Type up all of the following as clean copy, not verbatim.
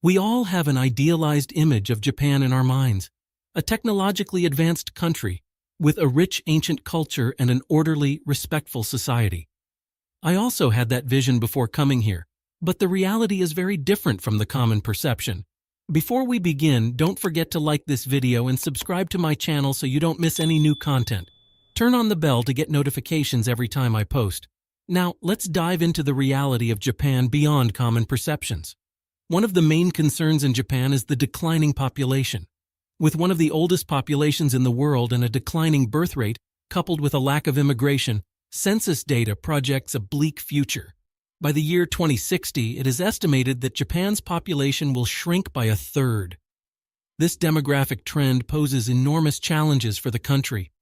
We all have an idealized image of Japan in our minds, a technologically advanced country with a rich ancient culture and an orderly, respectful society. I also had that vision before coming here, but the reality is very different from the common perception. Before we begin, don't forget to like this video and subscribe to my channel so you don't miss any new content. Turn on the bell to get notifications every time I post. Now, let's dive into the reality of Japan beyond common perceptions. One of the main concerns in Japan is the declining population. With one of the oldest populations in the world and a declining birth rate, coupled with a lack of immigration, census data projects a bleak future. By the year 2060, it is estimated that Japan's population will shrink by a third. This demographic trend poses enormous challenges for the country.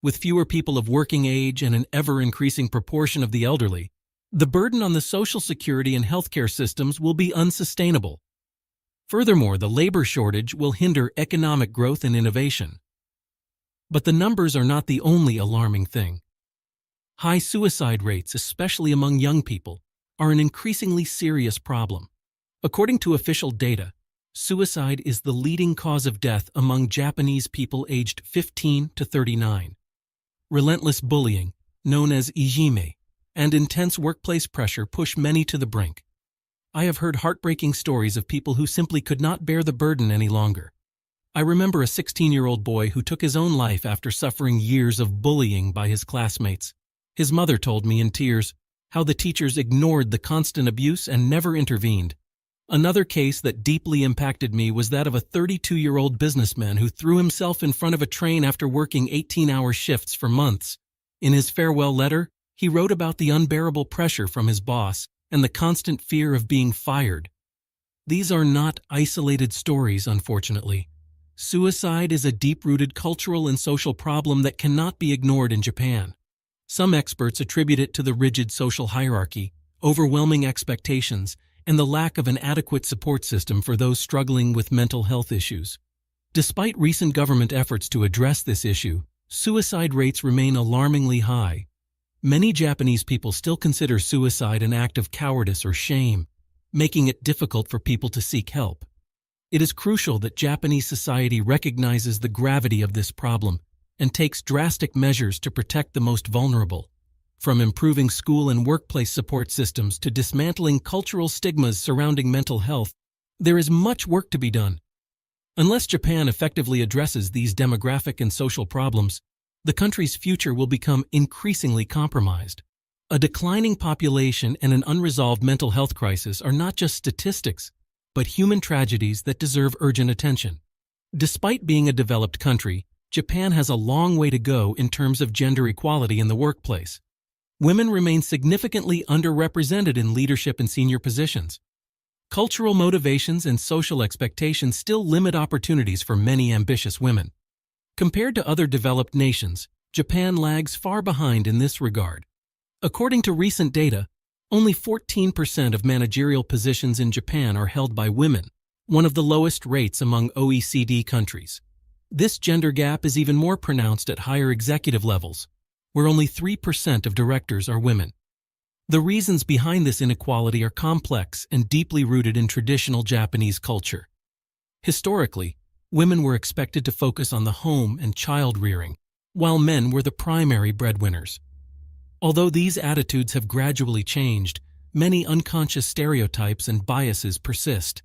With fewer people of working age and an ever-increasing proportion of the elderly, the burden on the social security and healthcare systems will be unsustainable. Furthermore, the labor shortage will hinder economic growth and innovation. But the numbers are not the only alarming thing. High suicide rates, especially among young people, are an increasingly serious problem. According to official data, suicide is the leading cause of death among Japanese people aged 15 to 39. Relentless bullying, known as ijime, and intense workplace pressure push many to the brink. I have heard heartbreaking stories of people who simply could not bear the burden any longer. I remember a 16-year-old boy who took his own life after suffering years of bullying by his classmates. His mother told me in tears how the teachers ignored the constant abuse and never intervened. Another case that deeply impacted me was that of a 32-year-old businessman who threw himself in front of a train after working 18-hour shifts for months. In his farewell letter, he wrote about the unbearable pressure from his boss and the constant fear of being fired. These are not isolated stories, unfortunately. Suicide is a deep-rooted cultural and social problem that cannot be ignored in Japan. Some experts attribute it to the rigid social hierarchy, overwhelming expectations, and the lack of an adequate support system for those struggling with mental health issues. Despite recent government efforts to address this issue, suicide rates remain alarmingly high. Many Japanese people still consider suicide an act of cowardice or shame, making it difficult for people to seek help. It is crucial that Japanese society recognizes the gravity of this problem and takes drastic measures to protect the most vulnerable. From improving school and workplace support systems to dismantling cultural stigmas surrounding mental health, there is much work to be done. Unless Japan effectively addresses these demographic and social problems, the country's future will become increasingly compromised. A declining population and an unresolved mental health crisis are not just statistics, but human tragedies that deserve urgent attention. Despite being a developed country, Japan has a long way to go in terms of gender equality in the workplace. Women remain significantly underrepresented in leadership and senior positions. Cultural motivations and social expectations still limit opportunities for many ambitious women. Compared to other developed nations, Japan lags far behind in this regard. According to recent data, only 14% of managerial positions in Japan are held by women, one of the lowest rates among OECD countries. This gender gap is even more pronounced at higher executive levels, where only 3% of directors are women. The reasons behind this inequality are complex and deeply rooted in traditional Japanese culture. Historically, women were expected to focus on the home and child rearing, while men were the primary breadwinners. Although these attitudes have gradually changed, many unconscious stereotypes and biases persist.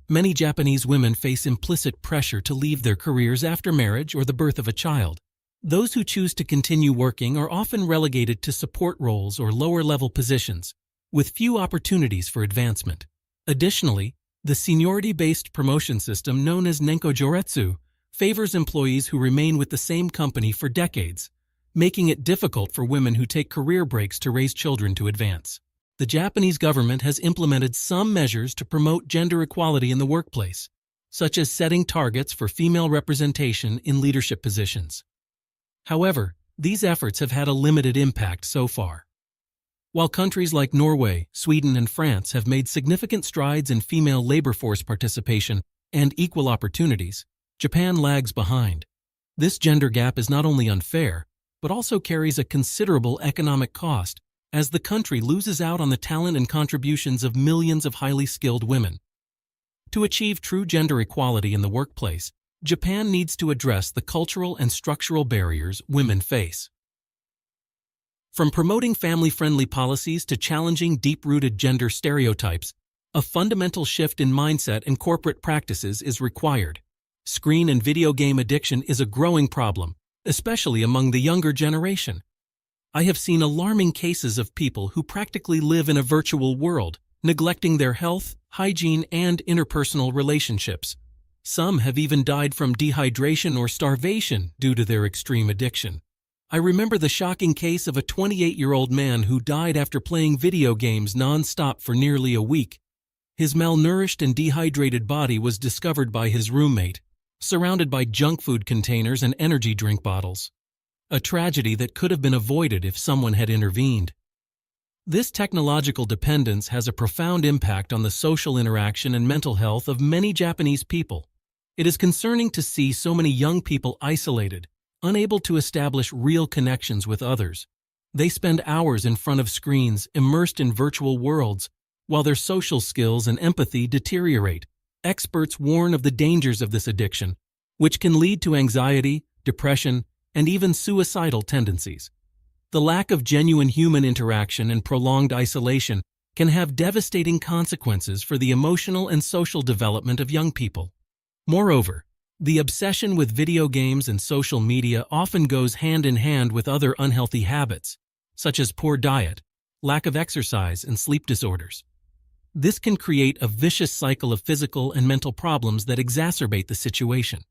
Many Japanese women face implicit pressure to leave their careers after marriage or the birth of a child. Those who choose to continue working are often relegated to support roles or lower-level positions, with few opportunities for advancement. Additionally, the seniority-based promotion system known as Nenko-joretsu favors employees who remain with the same company for decades, making it difficult for women who take career breaks to raise children to advance. The Japanese government has implemented some measures to promote gender equality in the workplace, such as setting targets for female representation in leadership positions. However, these efforts have had a limited impact so far. While countries like Norway, Sweden, and France have made significant strides in female labor force participation and equal opportunities, Japan lags behind. This gender gap is not only unfair, but also carries a considerable economic cost, as the country loses out on the talent and contributions of millions of highly skilled women. To achieve true gender equality in the workplace, Japan needs to address the cultural and structural barriers women face. From promoting family-friendly policies to challenging deep-rooted gender stereotypes, a fundamental shift in mindset and corporate practices is required. Screen and video game addiction is a growing problem, especially among the younger generation. I have seen alarming cases of people who practically live in a virtual world, neglecting their health, hygiene, and interpersonal relationships. Some have even died from dehydration or starvation due to their extreme addiction. I remember the shocking case of a 28-year-old man who died after playing video games non-stop for nearly a week. His malnourished and dehydrated body was discovered by his roommate, surrounded by junk food containers and energy drink bottles. A tragedy that could have been avoided if someone had intervened. This technological dependence has a profound impact on the social interaction and mental health of many Japanese people. It is concerning to see so many young people isolated, unable to establish real connections with others. They spend hours in front of screens, immersed in virtual worlds, while their social skills and empathy deteriorate. Experts warn of the dangers of this addiction, which can lead to anxiety, depression, and even suicidal tendencies. The lack of genuine human interaction and prolonged isolation can have devastating consequences for the emotional and social development of young people. Moreover, the obsession with video games and social media often goes hand in hand with other unhealthy habits, such as poor diet, lack of exercise, and sleep disorders. This can create a vicious cycle of physical and mental problems that exacerbate the situation.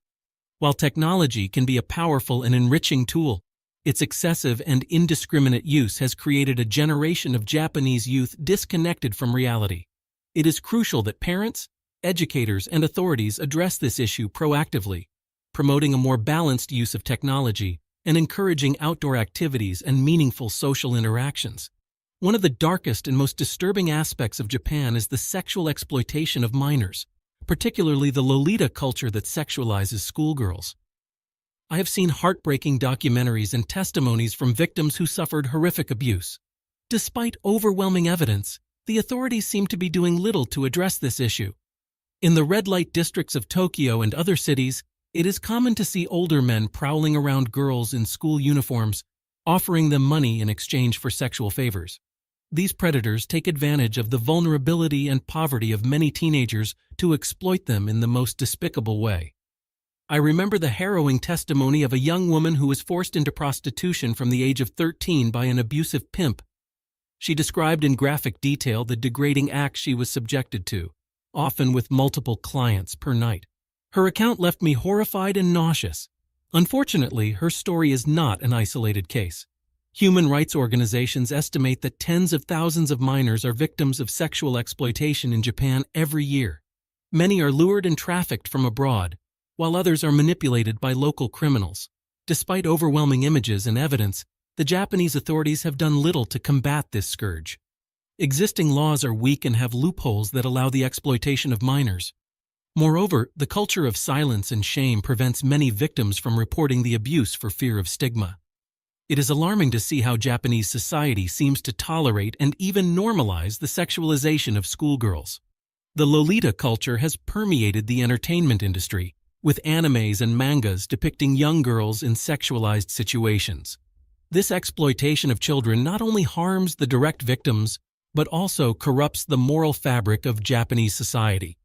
While technology can be a powerful and enriching tool, its excessive and indiscriminate use has created a generation of Japanese youth disconnected from reality. It is crucial that parents, educators, and authorities address this issue proactively, promoting a more balanced use of technology and encouraging outdoor activities and meaningful social interactions. One of the darkest and most disturbing aspects of Japan is the sexual exploitation of minors, particularly the Lolita culture that sexualizes schoolgirls. I have seen heartbreaking documentaries and testimonies from victims who suffered horrific abuse. Despite overwhelming evidence, the authorities seem to be doing little to address this issue. In the red light districts of Tokyo and other cities, it is common to see older men prowling around girls in school uniforms, offering them money in exchange for sexual favors. These predators take advantage of the vulnerability and poverty of many teenagers to exploit them in the most despicable way. I remember the harrowing testimony of a young woman who was forced into prostitution from the age of 13 by an abusive pimp. She described in graphic detail the degrading acts she was subjected to, often with multiple clients per night. Her account left me horrified and nauseous. Unfortunately, her story is not an isolated case. Human rights organizations estimate that tens of thousands of minors are victims of sexual exploitation in Japan every year. Many are lured and trafficked from abroad, while others are manipulated by local criminals. Despite overwhelming images and evidence, the Japanese authorities have done little to combat this scourge. Existing laws are weak and have loopholes that allow the exploitation of minors. Moreover, the culture of silence and shame prevents many victims from reporting the abuse for fear of stigma. It is alarming to see how Japanese society seems to tolerate and even normalize the sexualization of schoolgirls. The Lolita culture has permeated the entertainment industry, with animes and mangas depicting young girls in sexualized situations. This exploitation of children not only harms the direct victims, but also corrupts the moral fabric of Japanese society.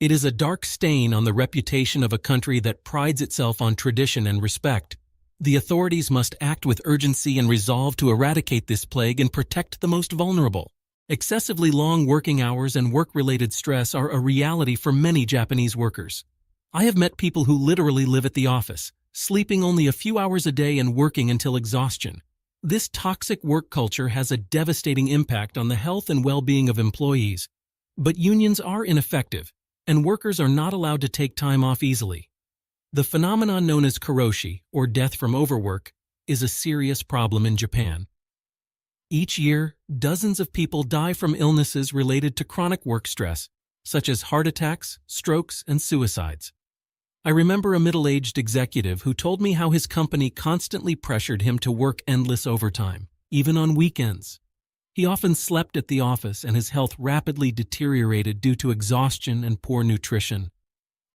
It is a dark stain on the reputation of a country that prides itself on tradition and respect. The authorities must act with urgency and resolve to eradicate this plague and protect the most vulnerable. Excessively long working hours and work-related stress are a reality for many Japanese workers. I have met people who literally live at the office, sleeping only a few hours a day and working until exhaustion. This toxic work culture has a devastating impact on the health and well-being of employees. But unions are ineffective, and workers are not allowed to take time off easily. The phenomenon known as karoshi, or death from overwork, is a serious problem in Japan. Each year, dozens of people die from illnesses related to chronic work stress, such as heart attacks, strokes, and suicides. I remember a middle-aged executive who told me how his company constantly pressured him to work endless overtime, even on weekends. He often slept at the office and his health rapidly deteriorated due to exhaustion and poor nutrition.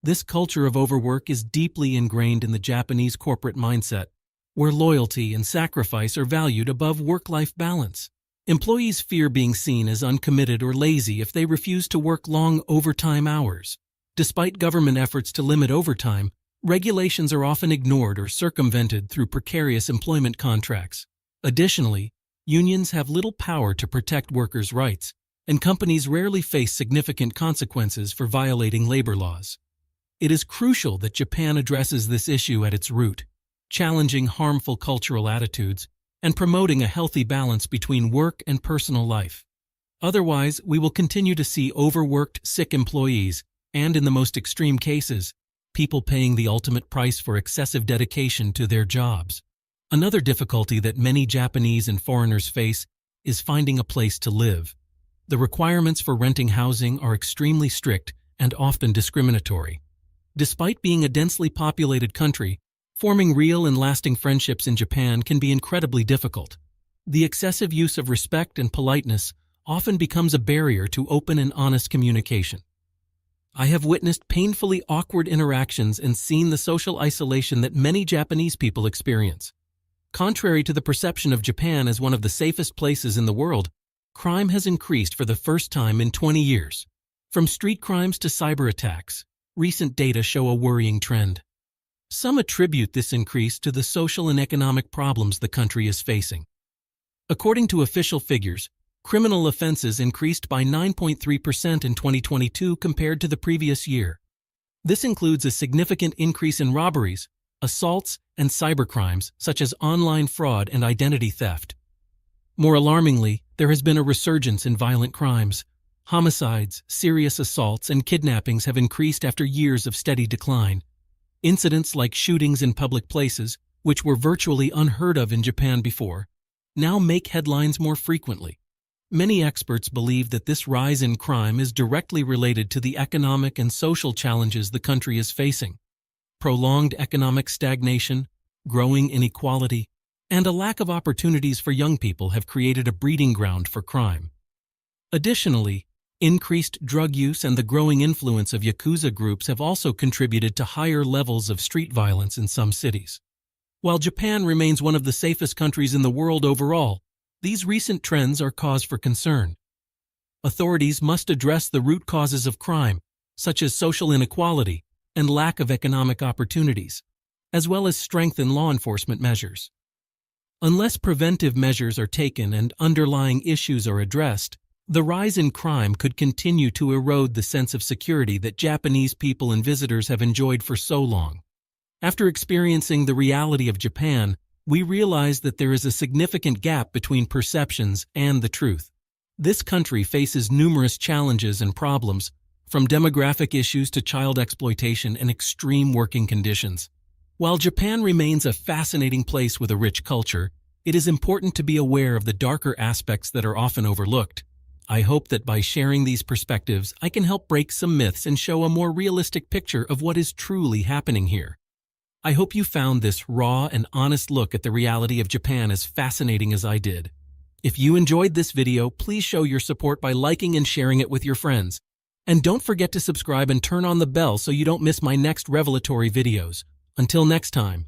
This culture of overwork is deeply ingrained in the Japanese corporate mindset, where loyalty and sacrifice are valued above work-life balance. Employees fear being seen as uncommitted or lazy if they refuse to work long overtime hours. Despite government efforts to limit overtime, regulations are often ignored or circumvented through precarious employment contracts. Additionally, unions have little power to protect workers' rights, and companies rarely face significant consequences for violating labor laws. It is crucial that Japan addresses this issue at its root, challenging harmful cultural attitudes and promoting a healthy balance between work and personal life. Otherwise, we will continue to see overworked, sick employees and, in the most extreme cases, people paying the ultimate price for excessive dedication to their jobs. Another difficulty that many Japanese and foreigners face is finding a place to live. The requirements for renting housing are extremely strict and often discriminatory. Despite being a densely populated country, forming real and lasting friendships in Japan can be incredibly difficult. The excessive use of respect and politeness often becomes a barrier to open and honest communication. I have witnessed painfully awkward interactions and seen the social isolation that many Japanese people experience. Contrary to the perception of Japan as one of the safest places in the world, crime has increased for the first time in 20 years. From street crimes to cyber attacks, recent data show a worrying trend. Some attribute this increase to the social and economic problems the country is facing. According to official figures, criminal offenses increased by 9.3% in 2022 compared to the previous year. This includes a significant increase in robberies, assaults, and cybercrimes such as online fraud and identity theft. More alarmingly, there has been a resurgence in violent crimes. Homicides, serious assaults, and kidnappings have increased after years of steady decline. Incidents like shootings in public places, which were virtually unheard of in Japan before, now make headlines more frequently. Many experts believe that this rise in crime is directly related to the economic and social challenges the country is facing. Prolonged economic stagnation, growing inequality, and a lack of opportunities for young people have created a breeding ground for crime. Additionally, increased drug use and the growing influence of Yakuza groups have also contributed to higher levels of street violence in some cities. While Japan remains one of the safest countries in the world overall, these recent trends are cause for concern. Authorities must address the root causes of crime, such as social inequality and lack of economic opportunities, as well as strengthen law enforcement measures. Unless preventive measures are taken and underlying issues are addressed, the rise in crime could continue to erode the sense of security that Japanese people and visitors have enjoyed for so long. After experiencing the reality of Japan, we realize that there is a significant gap between perceptions and the truth. This country faces numerous challenges and problems, from demographic issues to child exploitation and extreme working conditions. While Japan remains a fascinating place with a rich culture, it is important to be aware of the darker aspects that are often overlooked. I hope that by sharing these perspectives, I can help break some myths and show a more realistic picture of what is truly happening here. I hope you found this raw and honest look at the reality of Japan as fascinating as I did. If you enjoyed this video, please show your support by liking and sharing it with your friends. And don't forget to subscribe and turn on the bell so you don't miss my next revelatory videos. Until next time.